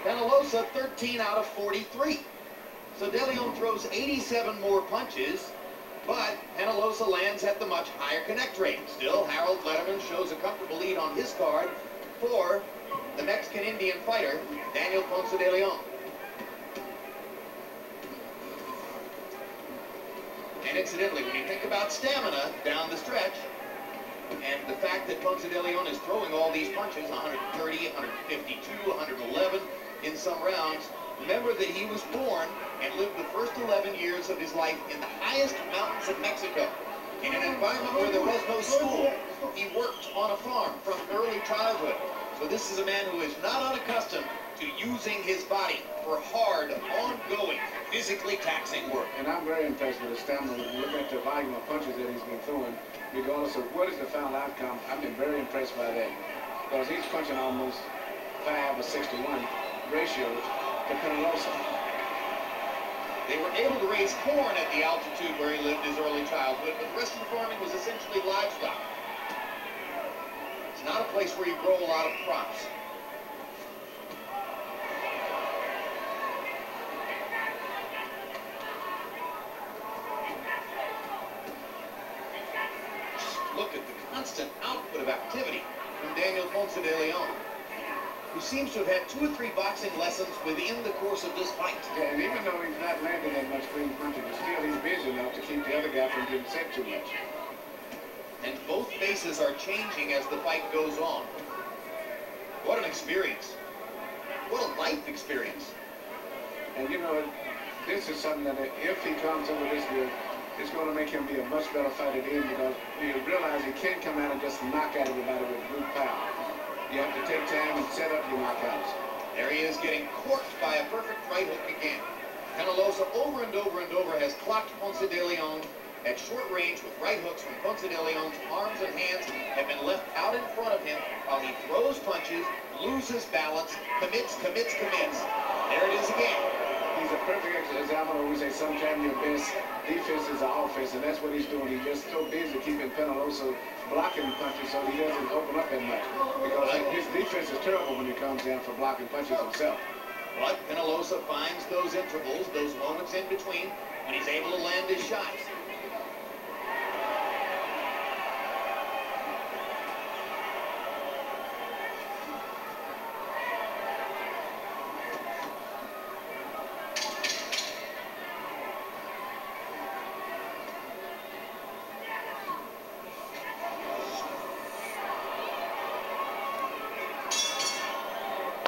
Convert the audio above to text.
Penalosa 13 out of 43. So De Leon throws 87 more punches, but Penalosa lands at the much higher connect rate. Still, Harold Letterman shows a comfortable lead on his card for the Mexican-Indian fighter, Daniel Ponce de Leon. And incidentally, when you think about stamina down the stretch, and the fact that Ponce de Leon is throwing all these punches, 130, 152, 111 in some rounds, remember that he was born and lived the first 11 years of his life in the highest mountains of Mexico, in an environment where there was no school. He worked on a farm from early childhood. So this is a man who is not unaccustomed to using his body for hard, ongoing, physically taxing work. And I'm very impressed with his stamina. When you look at the volume of punches that he's been throwing, regardless of what is the final outcome, I've been very impressed by that. Because he's punching almost 5 or 6 to 1 ratios to Penalosa. They were able to raise corn at the altitude where he lived his early childhood, but the rest of the farming was essentially livestock. It's not a place where you grow a lot of crops. Look at the constant output of activity from Daniel Ponce de Leon, who seems to have had 2 or 3 boxing lessons within the course of this fight. Yeah, and even though he's not landing that much clean punches, still he's busy enough to keep the other guy from getting set too much. And both faces are changing as the fight goes on. What an experience. What a life experience. And you know, this is something that if he comes over this year, it's going to make him be a much better fighter then, because you realize he can't come out and just knock out everybody with brute power. You have to take time and set up your knockouts. There he is, getting corked by a perfect right hook again. Penalosa over and over and over has clocked Ponce de Leon at short range with right hooks when Ponce de Leon's arms and hands have been left out in front of him while he throws punches, loses balance, commits. There it is again. He's a perfect example. We say sometimes your best defense is the offense, and that's what he's doing. He's just so busy keeping Penalosa blocking punches so he doesn't open up that much. Because his defense is terrible when he comes down for blocking punches himself. But Penalosa finds those intervals, those moments in between, when he's able to land his shots.